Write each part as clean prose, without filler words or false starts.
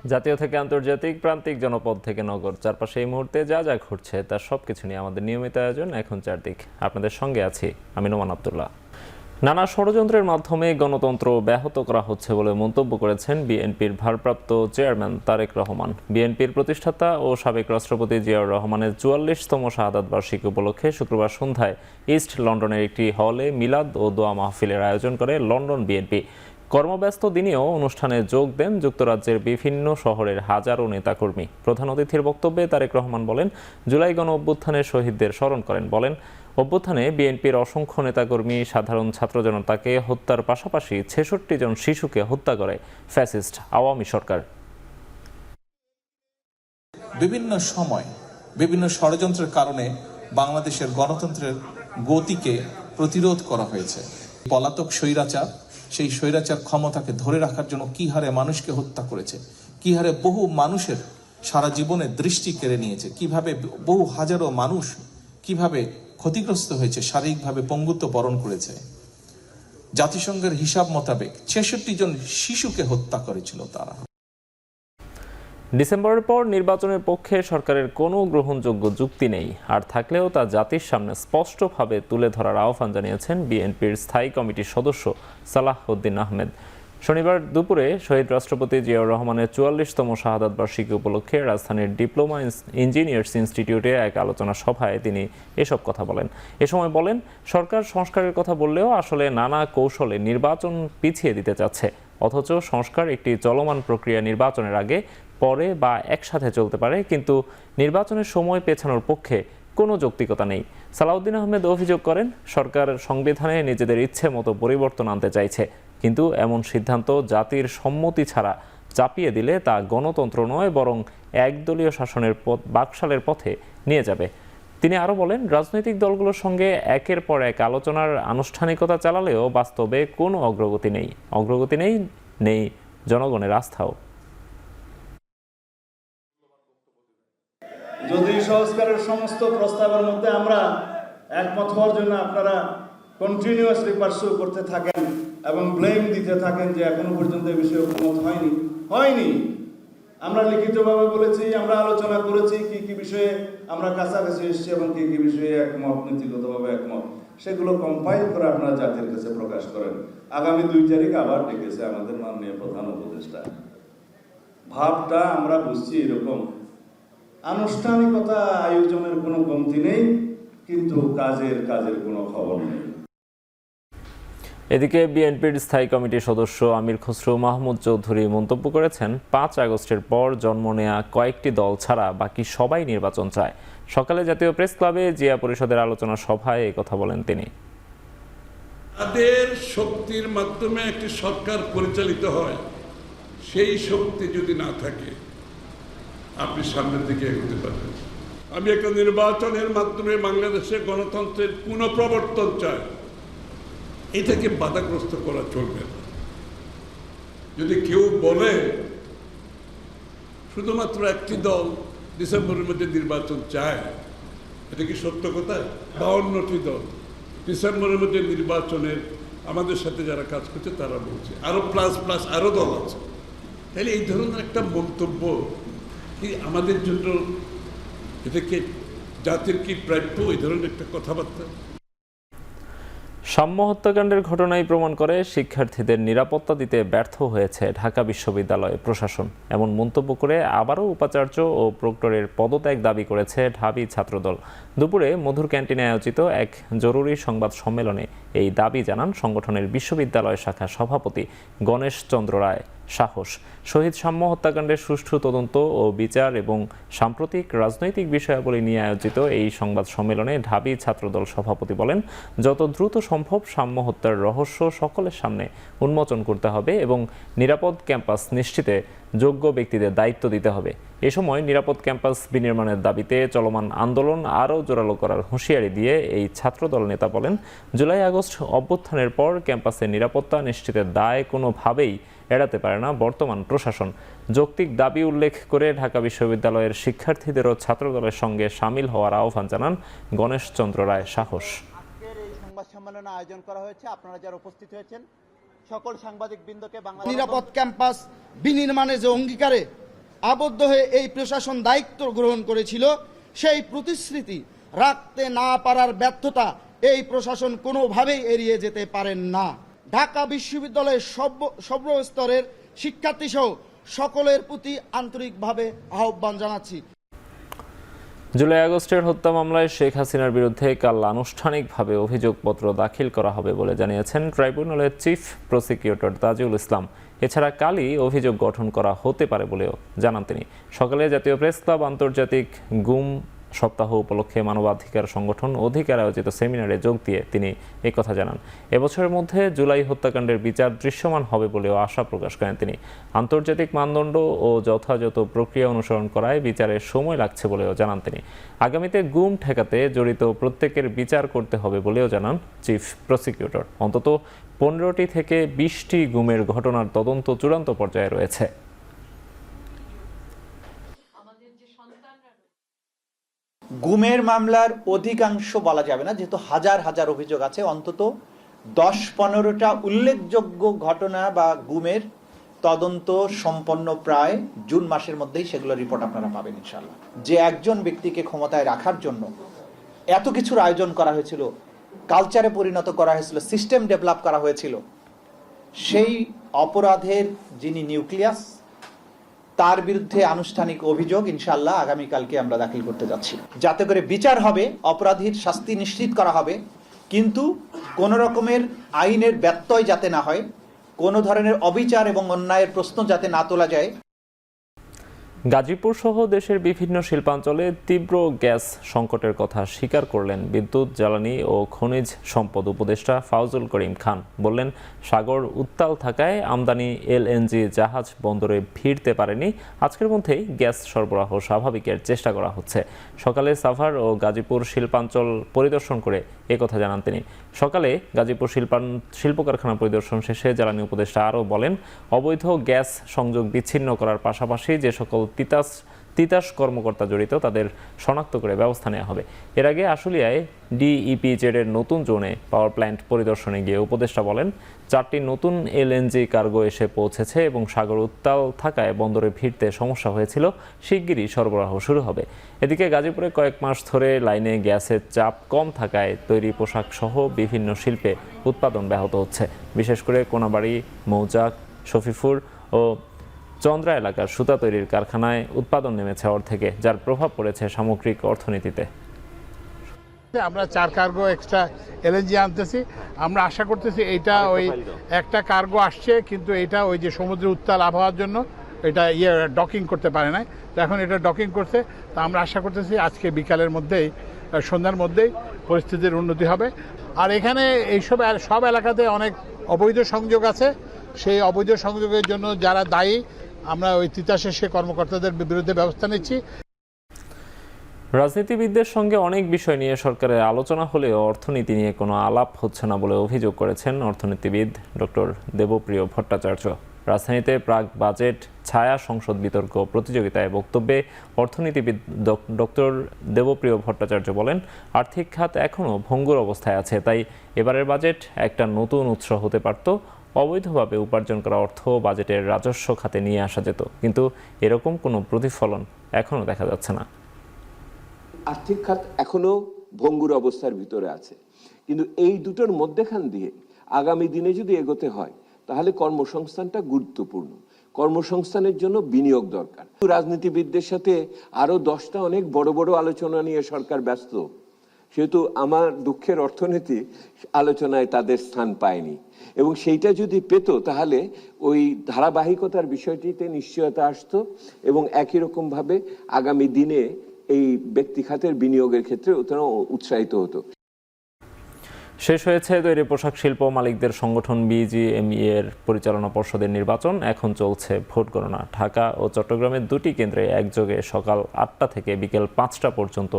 জাতীয় থেকে আন্তর্জাতিক, প্রান্তিক, জনপদ থেকে নগর, চারপাশে এই মুহূর্তে যা যা ঘটছে তার সবকিছু নিয়ে আমাদের নিয়মিত আয়োজন এখন চারদিক। আপনাদের সঙ্গে আছি আমি নোমান আব্দুল্লাহ। নানা ষড়যন্ত্রের মাধ্যমে গণতন্ত্র ব্যাহত করা হচ্ছে বলে মন্তব্য করেছেন বিএনপির ভারপ্রাপ্ত চেয়ারম্যান তারেক রহমান। বিএনপির প্রতিষ্ঠাতা ও সাবেক রাষ্ট্রপতি জিয়াউর রহমানের ৪৪তম শাহাদাত বার্ষিকী উপলক্ষে শুক্রবার সন্ধ্যায় ইস্ট লন্ডনের একটি হলে মিলাদ ও দোয়া মাহফিলের আয়োজন করে লন্ডন বিএনপি। কর্মব্যস্ত দিনেও অনুষ্ঠানে যোগ দেন যুক্তরাজ্যের বিভিন্ন শহরের হাজারো নেতাকর্মী। প্রধান অতিথির বক্তব্যে তারেক রহমান বলেন, জুলাই গণ অভ্যুত্থানের শহীদদের স্মরণ করেন। বলেন, অভ্যুত্থানে বিএনপির অসংখ্য নেতাকর্মী, সাধারণ ছাত্র জনতাকে হত্যার পাশাপাশি ৬৬ জন শিশুকে হত্যা করে ফ্যাসিস্ট আওয়ামী সরকার। বিভিন্ন সময় বিভিন্ন ষড়যন্ত্রের কারণে বাংলাদেশের গণতন্ত্রের গতিকে প্রতিরোধ করা হয়েছে। পলাতক স্বৈরাচার, সেই স্বৈরাচার ক্ষমতাকে ধরে রাখার জন্য কি হারে মানুষকে হত্যা করেছে, কি হারে বহু মানুষের সারা জীবনের দৃষ্টি কেড়ে নিয়েছে, কিভাবে বহু হাজারো মানুষ কিভাবে ক্ষতিগ্রস্ত হয়েছে, শারীরিকভাবে পঙ্গুত্ব বরণ করেছে। জাতিসংঘের হিসাব মোতাবেক ৬৬ জন শিশুকে হত্যা করেছিল তারা। ডিসেম্বরের পর নির্বাচনের পক্ষে সরকারের কোনো গ্রহণযোগ্য যুক্তি নেই, আর থাকলেও তা জাতির সামনে স্পষ্টভাবে তুলে ধরার আহ্বান জানিয়েছেন বিএনপির স্থায়ী কমিটির সদস্য সালাহ উদ্দিন আহমেদ। শনিবার দুপুরে শহীদ রাষ্ট্রপতি জিয়াউর রহমানের ৪৪তম শাহাদাত বার্ষিকী উপলক্ষে রাজধানীর ডিপ্লোমা ইঞ্জিনিয়ার্স ইনস্টিটিউটে এক আলোচনা সভায় তিনি এসব কথা বলেন। এ সময় বলেন, সরকার সংস্কারের কথা বললেও আসলে নানা কৌশলে নির্বাচন পিছিয়ে দিতে চাচ্ছে, অথচ সংস্কার একটি চলমান প্রক্রিয়া। নির্বাচনের আগে, পরে বা একসাথে চলতে পারে, কিন্তু নির্বাচনের সময় পেছানোর পক্ষে কোনো যৌক্তিকতা নেই। সালাউদ্দিন আহমেদ অভিযোগ করেন, সরকার সংবিধানে নিজেদের ইচ্ছে মতো পরিবর্তন আনতে চাইছে, কিন্তু এমন সিদ্ধান্ত জাতির সম্মতি ছাড়া চাপিয়ে দিলে তা গণতন্ত্র নয়, বরং একদলীয় শাসনের বাকশালের পথে নিয়ে যাবে। তিনি আরও বলেন, রাজনৈতিক দলগুলোর সঙ্গে একের পর এক আলোচনার আনুষ্ঠানিকতা চালালেও বাস্তবে কোনো অগ্রগতি নেই জনগণের আস্থাও। যদি সংস্কারের সমস্ত প্রস্তাবের মধ্যে আমরা একমত হওয়ার জন্য আপনারা কন্টিনিউয়াসলি পারসু করতে থাকেন এবং ব্লেম দিতে থাকেন যে এখনো পর্যন্ত এই বিষয়ে একমত হয়নি। আমরা লিখিতভাবে বলেছি, আমরা আলোচনা করেছি কি কি বিষয়ে আমরা কাছাকাছি এসেছি এবং কি কি বিষয়ে একমত, নীতিগতভাবে একমত, সেগুলো কম্পাইল করে আপনারা জাতির কাছে প্রকাশ করেন। আগামী ২ তারিখ আবার ডেকেছে আমাদের মাননীয় প্রধান উপদেষ্টা। ভাবটা আমরা বুঝছি এরকম, আনুষ্ঠানিকতা আয়োজনের কোনো কমতি নেই, কিন্তু কাজের কোনো খবর নেই। এদিকে বিএনপির স্থায়ী কমিটির সদস্য আমির খসরু মাহমুদ চৌধুরী মন্তব্য করেছেন, ৫ আগস্টের পর জন্ম নেয়া কয়েকটি দল ছাড়া বাকি সবাই নির্বাচন চায়। সকালে জাতীয় প্রেস ক্লাবে জিয়া পরিষদের আলোচনা সভায় এই কথা বলেন তিনি। তাদের শক্তির মাধ্যমে একটি সরকার পরিচালিত হয়, সেই শক্তি যদি না থাকে আপনি সামনের দিকে এগোতে পারবেন। আমি একটা নির্বাচনের মাধ্যমে বাংলাদেশে গণতন্ত্রের পুনঃপ্রবর্তন চাই, এটাকে বাধাগ্রস্ত করা চলবে না। যদি কেউ বলে শুধুমাত্র একটি দল ডিসেম্বরের মধ্যে নির্বাচন চায়, এটা কি সত্য কথা? ৫২টি দল ডিসেম্বরের মধ্যে নির্বাচনের আমাদের সাথে যারা কাজ করছে তারা বলছে, আরো প্লাস আরো দল আছে। তাহলে এই ধরনের একটা মন্তব্য কি আমাদের জন্য, এটাকে জাতির কি প্রাপ্য এই ধরনের একটা কথাবার্তা? সাম্য হত্যাকাণ্ডের ঘটনাই প্রমাণ করে শিক্ষার্থীদের নিরাপত্তা দিতে ব্যর্থ হয়েছে ঢাকা বিশ্ববিদ্যালয় প্রশাসন। এমন মন্তব্য করে আবারও উপাচার্য ও প্রক্টরের পদত্যাগ দাবি করেছে ঢাবি ছাত্রদল। দুপুরে মধুর ক্যান্টিনে আয়োজিত এক জরুরি সংবাদ সম্মেলনে এই দাবি জানান সংগঠনের বিশ্ববিদ্যালয় শাখা সভাপতি গণেশ চন্দ্র রায় সাহস। শহীদ সাম্য হত্যাকাণ্ডের সুষ্ঠু তদন্ত ও বিচার এবং সাম্প্রতিক রাজনৈতিক বিষয়াবলী নিয়ে আয়োজিত এই সংবাদ সম্মেলনে ঢাবি ছাত্রদল সভাপতি বলেন, যত দ্রুত সম্ভব সাম্য হত্যার রহস্য সকলের সামনে উন্মোচন করতে হবে এবং নিরাপদ ক্যাম্পাস নিশ্চিতে যোগ্য ব্যক্তিদের দায়িত্ব দিতে হবে। এ সময় নিরাপদ ক্যাম্পাস বিনির্মাণের দাবিতে চলমান আন্দোলন আরও জোরালো করার হুঁশিয়ারি দিয়ে এই ছাত্রদল নেতা বলেন, জুলাই আগস্ট অভ্যুত্থানের পর ক্যাম্পাসের নিরাপত্তা নিশ্চিতের দায় কোনোভাবেই এড়াতে পারে না বর্তমান প্রশাসন। যৌক্তিক দাবি উল্লেখ করে ঢাকা বিশ্ববিদ্যালয়ের শিক্ষার্থীদেরও ছাত্রদলের সঙ্গে সামিল হওয়ার আহ্বান জানান গণেশ চন্দ্র রায় সাহস। আজকের এই সংবাদ সম্মেলন আয়োজন করা হয়েছে, আপনারা যারা উপস্থিত হয়েছেন সকল সাংবাদিক বৃন্দকে নিরাপদ ক্যাম্পাস বিনির্মাণের যে অঙ্গীকারে আবদ্ধ হয়ে এই প্রশাসন দায়িত্ব গ্রহণ করেছিল, সেই প্রতিশ্রুতি রাখতে না পারার ব্যর্থতা এই প্রশাসন কোনোভাবেই এড়িয়ে যেতে পারেন না। ঢাকা বিশ্ববিদ্যালয়ের সর্বস্তরের শিক্ষার্থী সহ সকলের প্রতি আন্তরিকভাবে আহ্বান জানাচ্ছি। জুলাই আগস্টের হত্যা মামলায় শেখ হাসিনার বিরুদ্ধে কাল আনুষ্ঠানিকভাবে অভিযোগপত্র দাখিল করা হবে বলে জানিয়েছেন ট্রাইব্যুনালের চিফ প্রসিকিউটর তাজুল ইসলাম। এছাড়া কালই অভিযোগ গঠন করা হতে পারে বলেও জানান তিনি। সকালে জাতীয় প্রেস ক্লাব আন্তর্জাতিক গুম সপ্তাহ উপলক্ষে মানবাধিকার সংগঠন অধিকার আয়োজিত সেমিনারে যোগ দিয়ে তিনি একথা জানান। এবছরের মধ্যে জুলাই হত্যাকাণ্ডের বিচার দৃশ্যমান হবে বলেও আশা প্রকাশ করেন তিনি। আন্তর্জাতিক মানদণ্ড ও যথাযথ প্রক্রিয়া অনুসরণ করায় বিচারের সময় লাগছে বলেও জানান তিনি। আগামীতে গুম ঠেকাতে জড়িত প্রত্যেকের বিচার করতে হবে বলেও জানান চিফ প্রসিকিউটর। অন্তত 15টি থেকে 20টি গুমের ঘটনার তদন্ত চূড়ান্ত পর্যায়ে রয়েছে। গুমের মামলার অধিকাংশ বলা যাবে না, যেহেতু হাজার হাজার অভিযোগ আছে, অন্তত 10-15টা উল্লেখযোগ্য ঘটনা বা গুমের তদন্ত সম্পন্ন প্রায় জুন মাসের মধ্যেই সেগুলো রিপোর্ট আপনারা পাবেন ইনশাআল্লাহ। যে একজন ব্যক্তিকে ক্ষমতায় রাখার জন্য এত কিছুর আয়োজন করা হয়েছিল, কালচারে পরিণত করা হয়েছিল, সিস্টেম ডেভেলপ করা হয়েছিল, সেই অপরাধের যিনি নিউক্লিয়াস, তার বিরুদ্ধে আনুষ্ঠানিক অভিযোগ ইনশাআল্লাহ আগামীকালকে আমরা দাখিল করতে যাচ্ছি, যাতে করে বিচার হবে, অপরাধীর শাস্তি নিশ্চিত করা হবে, কিন্তু কোনো রকমের আইনের ব্যত্যয় যাতে না হয়, কোনো ধরনের অবিচার এবং অন্যায়ের প্রশ্ন যাতে না তোলা যায়। গাজীপুর সহ দেশের বিভিন্ন শিল্পাঞ্চলে তীব্র গ্যাস সংকটের কথা স্বীকার করলেন বিদ্যুৎ, জ্বালানি ও খনিজ সম্পদ উপদেষ্টা ফাউজুল করিম খান। বললেন, সাগর উত্তাল থাকায় আমদানি এলএনজি জাহাজ বন্দরে ভিড়তে পারেনি। আজকের মধ্যেই গ্যাস সরবরাহ স্বাভাবিকের চেষ্টা করা হচ্ছে। সকালে সাভার ও গাজীপুর শিল্পাঞ্চল পরিদর্শন করে একথা জানান তিনি। সকালে গাজীপুর শিল্প কারখানা পরিদর্শন শেষে জ্বালানি উপদেষ্টা আরও বলেন, অবৈধ গ্যাস সংযোগ বিচ্ছিন্ন করার পাশাপাশি যে সকল তিতাস কর্মকর্তা জড়িত তাদের শনাক্ত করে ব্যবস্থা নেওয়া হবে। এর আগে আশুলিয়ায় ডিইপিজেড এর নতুন জোনে পাওয়ার প্ল্যান্ট পরিদর্শনে গিয়ে উপদেষ্টা বলেন, 4টি নতুন এলএনজি কার্গো এসে পৌঁছেছে এবং সাগর উত্তাল থাকায় বন্দরে ভিড়তে সমস্যা হয়েছিল, শিগগিরই সরবরাহ শুরু হবে। এদিকে গাজীপুরে কয়েক মাস ধরে লাইনে গ্যাসের চাপ কম থাকায় তৈরি পোশাক সহ বিভিন্ন শিল্পে উৎপাদন ব্যাহত হচ্ছে। বিশেষ করে কোনাবাড়ি, মৌচাক, শফিপুর ও চন্দ্রা এলাকার সুতা তৈরির কারখানায় উৎপাদন নেমেছে অর্ধেকে, যার প্রভাব পড়েছে সামগ্রিক অর্থনীতিতে। আমরা 4 কার্গো এক্সট্রা এলএনজি আনতেছি। আমরা আশা করতেছি এইটা ওই একটা কার্গো আসছে, কিন্তু এটা ওই যে সমুদ্রের উত্তাল আবহাওয়ার জন্য এটা ডকিং করতে পারে না। তো এখন এটা ডকিং করছে। তো আমরা আশা করতেছি আজকে বিকালের মধ্যেই, সন্ধ্যার মধ্যেই পরিস্থিতির উন্নতি হবে। আর এখানে এইসব সব এলাকাতে অনেক অবৈধ সংযোগ আছে। সেই অবৈধ সংযোগের জন্য যারা দায়ী, আমরা ওই তিতাসের সে কর্মকর্তাদের বিরুদ্ধে ব্যবস্থা নিচ্ছি। রাজনীতিবিদদের সঙ্গে অনেক বিষয় নিয়ে সরকারের আলোচনা হলেও অর্থনীতি নিয়ে কোনো আলাপ হচ্ছে না বলে অভিযোগ করেছেন অর্থনীতিবিদ ডক্টর দেবপ্রিয় ভট্টাচার্য। রাজধানীতে প্রাক বাজেট ছায়া সংসদ বিতর্ক প্রতিযোগিতায় বক্তব্যে অর্থনীতিবিদ ডক্টর দেবপ্রিয় ভট্টাচার্য বলেন, আর্থিক খাত এখনও ভঙ্গুর অবস্থায় আছে, তাই এবারের বাজেট একটা নতুন উৎস হতে পারত। অবৈধভাবে উপার্জন করা অর্থ বাজেটের রাজস্ব খাতে নিয়ে আসা যেত, কিন্তু এরকম কোনো প্রতিফলন এখনও দেখা যাচ্ছে না। আর্থিক খাত এখনো ভঙ্গুর অবস্থার ভিতরে আছে, কিন্তু এই দুটোর মধ্যেখান দিয়ে আগামী দিনে যদি এগোতে হয় তাহলে কর্মসংস্থানটা গুরুত্বপূর্ণ। কর্মসংস্থানের জন্য বিনিয়োগ দরকার। রাজনীতিবিদদের সাথে আরো 10টা অনেক বড় বড় আলোচনা নিয়ে সরকার ব্যস্ত, সেহেতু আমার দুঃখের অর্থনীতি আলোচনায় তাদের স্থান পায়নি, এবং সেইটা যদি পেত তাহলে ওই ধারাবাহিকতার বিষয়টিতে নিশ্চয়তা আসতো এবং একই রকম ভাবে আগামী দিনে এই ব্যক্তি খাতের বিনিয়োগের ক্ষেত্রে উৎসাহিত হতো। শেষ হয়েছে তৈরি পোশাক শিল্প মালিকদের সংগঠন বিজিএমইএ এর পরিচালনা পর্ষদের নির্বাচন। এখন চলছে ভোট গণনা। ঢাকা ও চট্টগ্রামের 2টি কেন্দ্রে একযোগে সকাল 8টা থেকে বিকেল 5টা পর্যন্ত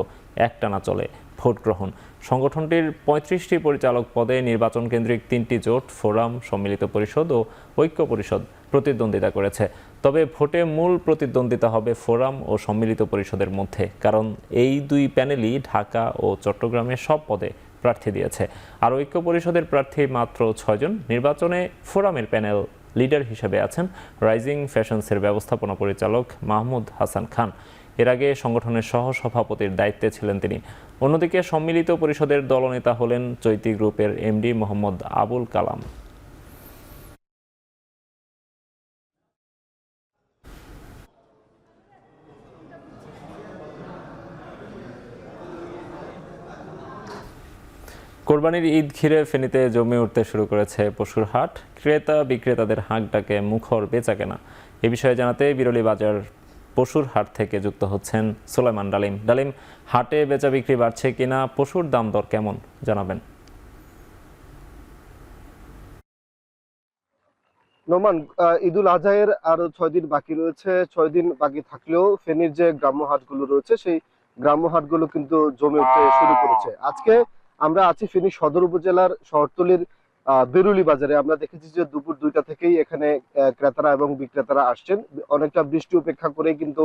একটানা চলে ভোট গ্রহণ। সংগঠনটির 35টি পরিচালক পদে নির্বাচন কেন্দ্রিক 3টি জোট, ফোরাম, সম্মিলিত পরিষদ ও ঐক্য পরিষদ প্রতিদ্বন্দ্বিতা করেছে। তবে ভোটে মূল প্রতিদ্বন্দ্বিতা হবে ফোরাম ও সম্মিলিত পরিষদের মধ্যে, কারণ এই 2 প্যানেলই ঢাকা ও চট্টগ্রামের সব পদে প্রার্থী দিয়েছে। আর ঐক্য পরিষদের প্রার্থী মাত্র 6 জন। নির্বাচনে ফোরামের প্যানেল লিডার হিসেবে আছেন রাইজিং ফ্যাশনসের ব্যবস্থাপনা পরিচালক মাহমুদ হাসান খান। এর আগে সংগঠনের সহ-সভাপতির দায়িত্বে ছিলেন তিনি। অন্যদিকে সম্মিলিত পরিষদের দলনেতা হলেন চৈতি গ্রুপের এমডি মোহাম্মদ আবুল কালাম। কোরবানির ঈদ ঘিরে ফেনীতে জমে উঠতে শুরু করেছে পশুর হাট। ক্রেতা বিক্রেতাদের হাঁক ডাকে মুখর বেচাকেনা। এ বিষয়ে জানাতে বিরলী বাজার পশুর হাট থেকে যুক্ত হচ্ছেন সুলাইমান ডালিম। ডালিম, হাটে বেচা বিক্রি বাড়ছে কিনা, পশুর দাম দর কেমন জানাবেন? নোমান, ঈদুল আজহায়ের আরো 6 দিন বাকি রয়েছে। 6 দিন বাকি থাকলেও ফেনীর যে গ্রাম্য হাটগুলো রয়েছে সেই গ্রাম্য হাটগুলো কিন্তু জমে উঠতে শুরু করেছে। আজকে আমরা আছি ফেনী সদর উপজেলার শহরতলির বেরুলি বাজারে। আমরা দেখেছি যে দুপুর 2টা থেকেই এখানে ক্রেতারা এবং বিক্রেতারা আসছেন। অনেকটা বৃষ্টি উপেক্ষা করেই কিন্তু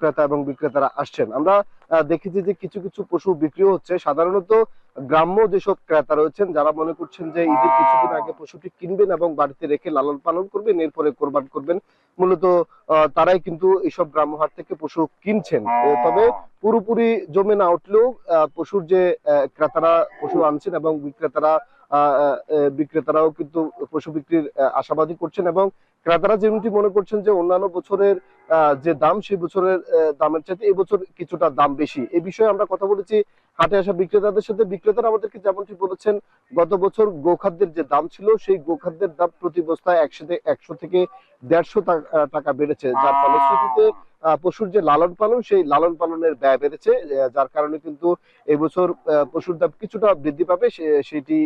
ক্রেতা এবং বিক্রেতারা আসছেন। আমরা দেখেছি যে কিছু কিছু পশু বিক্রিও হচ্ছে। সাধারণত গ্রাম্য যেসব ক্রেতা রয়েছেন যারা মনে করছেন যে ঈদের কিছুদিন আগে পশুটি কিনবেন এবং বাড়িতে রেখে লালন পালন করবেন, এরপরে কোরবান করবেন, মূলত তারাই কিন্তু এইসব গ্রাম্য হাট থেকে পশু কিনছেন। তবে পুরোপুরি জমে না উঠলেও পশুর যে ক্রেতারা পশু আনছেন এবং বিক্রেতারাও কিন্তু পশু বিক্রির আশাবাদী করছেন এবং ক্রেতারা যেমনটি মনে করছেন যে অন্যান্য বছরের যে দাম সেই বছরের দামের চাইতে এই বছর কিছুটা দাম বেশি। এই বিষয়ে আমরা কথা বলেছি হাটে আসা বিক্রেতাদের সাথে। বিক্রেতারা আমাদেরকে যেমনটি বলেছেন, গত বছর গোখাদ্যের যে দাম ছিল সেই গোখাদ্যের দাম প্রতি বস্তায় 100 থেকে 150 টাকা বেড়েছে, যার ফলশ্রুতিতে পশুর যে লালন পালন সেই লালন পালনের ব্যয় বেড়েছে, যার কারণে কিন্তু এবছর পশুর দাম কিছুটা বৃদ্ধি পাবে, সেটি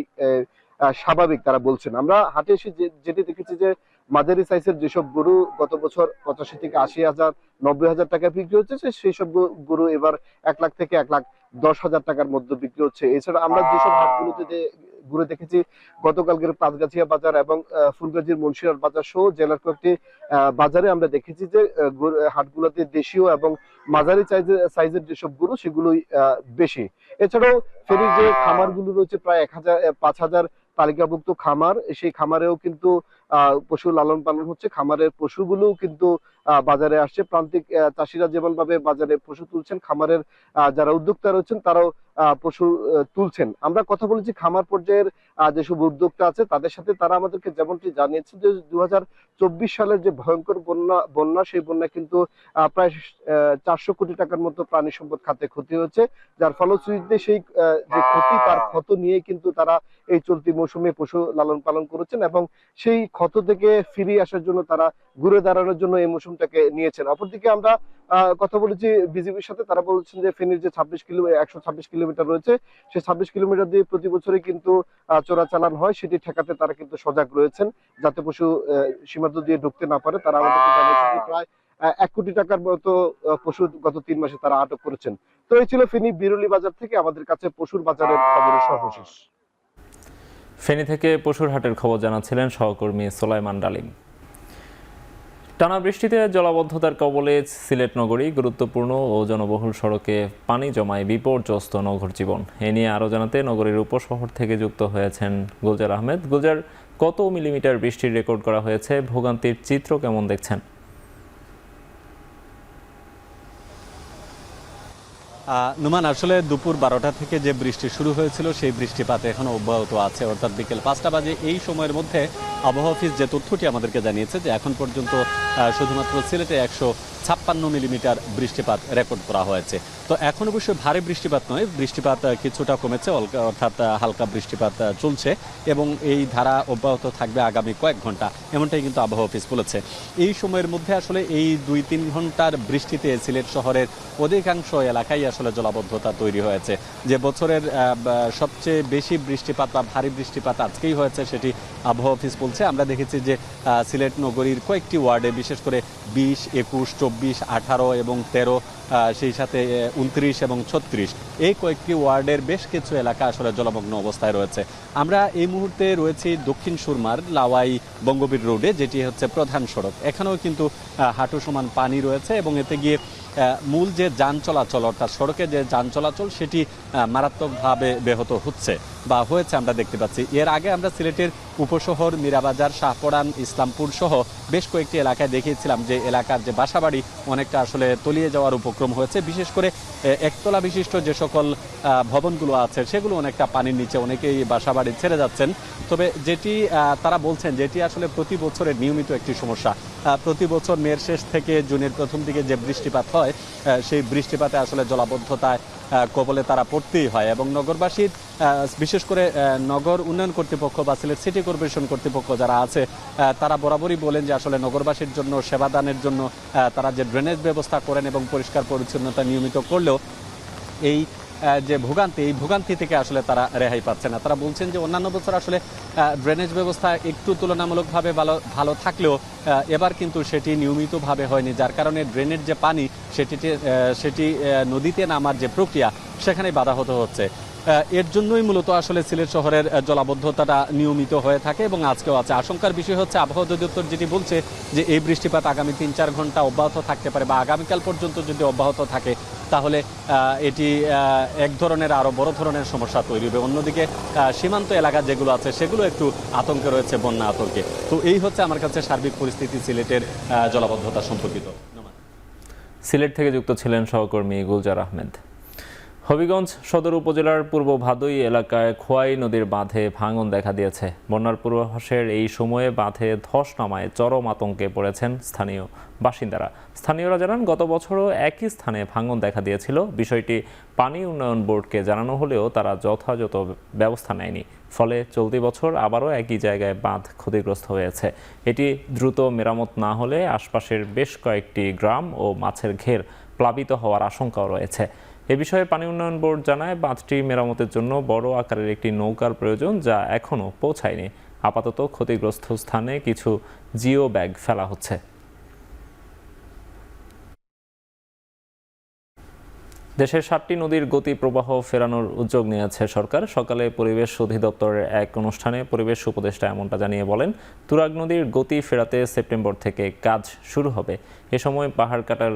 স্বাভাবিক তারা বলছেন। আমরা হাটে এসে যেটি দেখেছি যে মাঝারি সাইজের যেসব গরু গত বছর 85 থেকে 80,000 90,000 টাকা বিক্রি হচ্ছে, সেই সব গরু এবার 1 লাখ থেকে 1,10,000 টাকার মধ্যে বিক্রি হচ্ছে। এছাড়া আমরা যেসব হাটগুলোতে ঘুরে দেখেছি, গতকালকের পাঁচগাছিয়া বাজার এবং ফুলগাজীর মুন্সিরহাট বাজার সহ জেলার কয়েকটি বাজারে আমরা দেখেছি যে হাটগুলোতে দেশীয় এবং মাঝারি সাইজের যেসব গরু সেগুলোই বেশি। এছাড়াও ফেনীর যে খামারগুলো রয়েছে প্রায় 5,000 তালিকাভুক্ত খামার, সেই খামারেও কিন্তু পশু লালন পালন হচ্ছে। খামারের পশুগুলোও কিন্তু বাজারে আসছে। প্রান্তিক চাষিরা যেমন ভাবে বাজারে পশু তুলছেন, খামারের যারা উদ্যোক্তা রয়েছেন তারাও পশু তুলছেন। আমরা কথা বলেছি খামার পর্যায়ের যেসব উদ্যোক্তা আছে তাদের সাথে। তারা আমাদেরকে যেমনটি জানিয়েছে যে 2024 সালের যে ভয়ঙ্কর বন্যা সেই বন্যা কিন্তু প্রায় 400 কোটি টাকার মতো প্রাণী সম্পদ খাতে ক্ষতি হয়েছে, যার ফলশ্রুতিতে সেই যে ক্ষতি তার ক্ষত নিয়ে কিন্তু তারা এই চলতি মৌসুমে পশু লালন পালন করেছেন এবং সেই ক্ষত থেকে ফিরিয়ে আসার জন্য তারা ঘুরে দাঁড়ানোর জন্য এই মৌসুমটাকে নিয়েছেন। অপরদিকে আমরা কথা বলেছি বিজিবির সাথে। তারা বলছেন যে ফেনীর যে 126 কিলোমিটার রয়েছে সেই 26 কিলোমিটার দিয়ে প্রতি বছরই কিন্তু চোরাচালান হয়, সেটি ঠেকাতে তারা কিন্তু সজাগ রয়েছেন যাতে পশু সীমান্ত দিয়ে ঢুকতে না পারে। তারা আমাদেরকে জানিয়েছেন যে প্রায় 1 কোটি টাকার মতো পশু গত 3 মাসে তারা আটক করেছেন। তো এই ছিল ফেনী বিরলি বাজার থেকে আমাদের কাছে পশুর বাজারের খবরের সর্বশেষ। ফেনী থেকে পশুর হাটের খবর জানাচ্ছিলেন সহকর্মী সুলাইমান ডালিম। টানা বৃষ্টিতে জলাবদ্ধতার কবলে সিলেট নগরী। গুরুত্বপূর্ণ ও জনবহুল সড়কে পানি জমায় বিপর্যস্ত নগর জীবন। এ নিয়ে আরও জানাতে নগরীর উপশহর থেকে যুক্ত হয়েছেন গুলজার আহমেদ। গুলজার, কত মিলিমিটার বৃষ্টির রেকর্ড করা হয়েছে? ভোগান্তির চিত্র কেমন দেখছেন? নুমান, আসলে দুপুর 12টা থেকে যে বৃষ্টি শুরু হয়েছিল সেই বৃষ্টিপাত এখনো অব্যাহত আছে, অর্থাৎ বিকেল 5টা বাজে এই সময়ের মধ্যে আবহাওয়া অফিস যে তথ্যটি আমাদেরকে জানিয়েছে যে এখন পর্যন্ত শুধুমাত্র সিলেটে 156 মিলিমিটার বৃষ্টিপাত রেকর্ড করা হয়েছে। তো এখন অবশ্যই ভারী বৃষ্টিপাত নয়, বৃষ্টিপাত কিছুটা কমেছে, অর্থাৎ হালকা বৃষ্টিপাত চলছে এবং এই ধারা অব্যাহত থাকবে আগামী কয়েক ঘন্টা, এমনটাই কিন্তু আবহাওয়া অফিস বলেছে। এই সময়ের মধ্যে আসলে এই 2-3 ঘন্টার বৃষ্টিতে সিলেট শহরের অধিকাংশ এলাকায় আসলে জলাবদ্ধতা তৈরি হয়েছে। যে বছরের সবচেয়ে বেশি বৃষ্টিপাত বা ভারী বৃষ্টিপাত আজকেই হয়েছে সেটি আবহাওয়া অফিস বলছে। আমরা দেখেছি যে সিলেট নগরীর কয়েকটি ওয়ার্ডে, বিশেষ করে 20, 21, 24, 18 এবং 13, সেই সাথে 29 এবং 36, এই কয়েকটি ওয়ার্ডের বেশ কিছু এলাকা আসলে জলমগ্ন অবস্থায় রয়েছে। আমরা এই মুহূর্তে রয়েছি দক্ষিণ সুরমার লাওয়াই বঙ্গবীর রোডে, যেটি হচ্ছে প্রধান সড়ক। এখানেও কিন্তু হাঁটু সমান পানি রয়েছে এবং এতে গিয়ে মূল যে যান চলাচল, অর্থাৎ সড়কে যে যান চলাচল সেটি মারাত্মকভাবে ব্যাহত হচ্ছে বা হয়েছে আমরা দেখতে পাচ্ছি। এর আগে আমরা সিলেটের উপশহর, মীরাবাজার, শাহপরান, ইসলামপুর সহ বেশ কয়েকটি এলাকায় দেখিয়েছিলাম যে এলাকার যে বাসাবাড়ি অনেকটা আসলে তলিয়ে যাওয়ার উপক্রম হয়েছে। বিশেষ করে একতলা বিশিষ্ট যে সকল ভবনগুলো আছে সেগুলো অনেকটা পানির নিচে, অনেকেই বাসাবাড়ি ছেড়ে যাচ্ছেন। তবে যেটি তারা বলছেন যেটি আসলে প্রতি বছরের নিয়মিত একটি সমস্যা। প্রতি বছর মের শেষ থেকে জুনের প্রথম দিকে যে বৃষ্টিপাত হয় সেই বৃষ্টিপাতে আসলে জলাবদ্ধতায় কবলে তারা পড়তেই হয়। এবং নগরবাসীর বিশেষ করে নগর উন্নয়ন কর্তৃপক্ষ বা সিলেট সিটি কর্পোরেশন কর্তৃপক্ষ যারা আছে তারা বরাবরই বলেন যে আসলে নগরবাসীর জন্য সেবাদানের জন্য তারা যে ড্রেনেজ ব্যবস্থা করেন এবং পরিষ্কার পরিচ্ছন্নতা নিয়মিত করলেও এই যে ভোগান্তি, এই ভোগান্তি থেকে আসলে তারা রেহাই পাচ্ছে না। তারা বলছেন যে অন্যান্য বছর আসলে ড্রেনেজ ব্যবস্থা একটু তুলনামূলকভাবে ভালো থাকলেও এবার কিন্তু সেটি নিয়মিতভাবে হয়নি, যার কারণে ড্রেনের যে পানি সেটি নদীতে নামার যে প্রক্রিয়া সেখানে বাধা হচ্ছে। এর জন্যই মূলত আসলে সিলেট শহরের জলাবদ্ধতাটা নিয়মিত হয়ে থাকে এবং আজকেও আছে। আশঙ্কার বিষয় হচ্ছে আবহাওয়া অধিদপ্তর যেটি বলছে যে এই বৃষ্টিপাত আগামী ৩-৪ ঘন্টা অব্যাহত থাকতে পারে বা আগামীকাল পর্যন্ত যদি অব্যাহত থাকে তাহলে এটি এক ধরনের আরও বড় ধরনের সমস্যা তৈরি হবে। অন্যদিকে সীমান্ত এলাকা যেগুলো আছে সেগুলো একটু আতঙ্কে রয়েছে, বন্যা আতঙ্কে। তো এই হচ্ছে আমার কাছে সার্বিক পরিস্থিতি সিলেটের জলাবদ্ধতা সম্পর্কিত। সিলেট থেকে যুক্ত ছিলেন সহকর্মী গুলজার আহমেদ। হবিগঞ্জ সদর উপজেলার পূর্ব ভাদুই এলাকায় খোয়াই নদীর বাঁধে ভাঙন দেখা দিয়েছে। বন্যার পূর্বাভাসের এই সময়ে বাঁধে ধস নামায় চরম আতঙ্কে পড়েছেন স্থানীয় বাসিন্দারা। স্থানীয়রা জানান গত বছরও একই স্থানে ভাঙন দেখা দিয়েছিল। বিষয়টি পানি উন্নয়ন বোর্ডকে জানানো হলেও তারা যথাযথ ব্যবস্থা নেয়নি। ফলে চলতি বছর আবারও একই জায়গায় বাঁধ ক্ষতিগ্রস্ত হয়েছে। এটি দ্রুত মেরামত না হলে আশপাশের বেশ কয়েকটি গ্রাম ও মাছের ঘের প্লাবিত হওয়ার আশঙ্কাও রয়েছে। এ বিষয়ে পানি উন্নয়ন বোর্ড জানায় বাঁধটি মেরামতের জন্য বড় আকারের একটি নৌকার প্রয়োজন, যা এখনও পৌঁছায়নি। আপাতত ক্ষতিগ্রস্ত স্থানে কিছু জিও ব্যাগ ফেলা হচ্ছে। দেশের 7টি নদীর গতি প্রবাহ ফেরানোর উদ্যোগ নিয়েছে সরকার। সকালে পরিবেশ অধিদপ্তরের এক অনুষ্ঠানে পরিবেশ উপদেষ্টা এমনটা জানিয়ে বলেন, তুরাগ নদীর গতি ফেরাতে সেপ্টেম্বর থেকে কাজ শুরু হবে। এ সময় পাহাড় কাটার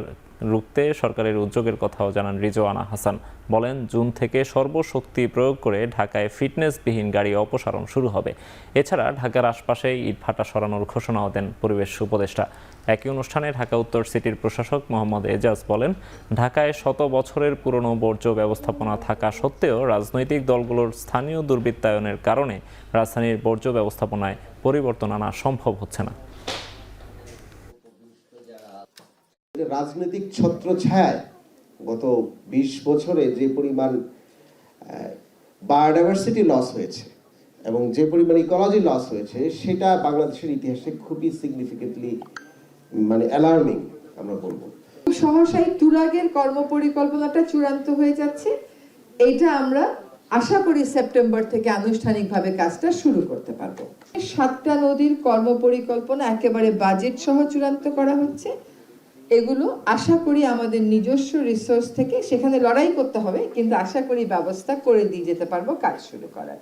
রুখতে সরকারের উদ্যোগের কথাও জানান রিজওয়ানা হাসান। বলেন, জুন থেকে সর্বশক্তি প্রয়োগ করে ঢাকায় ফিটনেসবিহীন গাড়ি অপসারণ শুরু হবে। এছাড়া ঢাকার আশপাশে ইটভাটা সরানোর ঘোষণাও দেন পরিবেশ উপদেষ্টা। একই অনুষ্ঠানে ঢাকা উত্তর সিটির প্রশাসক মোহাম্মদ এজাজ বলেন, ঢাকায় শত বছরের পুরনো বর্জ্য ব্যবস্থাপনা থাকা সত্ত্বেও রাজনৈতিক দলগুলোর স্থানীয় দুর্বৃত্তায়নের কারণে রাজধানীর বর্জ্য ব্যবস্থাপনায় পরিবর্তন আনা সম্ভব হচ্ছে না। রাজনৈতিক ছত্রছায়ায় গত 20 বছরে যে পরিমাণ বায়োডাইভার্সিটি লস হয়েছে এবং যে পরিমাণ ইকোলজি লস হয়েছে সেটা বাংলাদেশের ইতিহাসে খুবই সিগনিফিকেন্টলি অ্যালার্মিং আমরা বলবো। সহসাই তুরাগের কর্মপরিকল্পনাটা চূড়ান্ত হয়ে যাচ্ছে। এইটা আমরা আশা করি সেপ্টেম্বর থেকে আনুষ্ঠানিকভাবে কাজটা শুরু করতে পারবো। 7টা নদীর কর্মপরিকল্পনা একেবারে বাজেট সহ চূড়ান্ত করা হচ্ছে। এগুলো আশা করি আমাদের নিজস্ব রিসোর্স থেকে, সেখানে লড়াই করতে হবে, কিন্তু আশা করি ব্যবস্থা করে দিয়ে যেতে পারবো কাজ শুরু করার।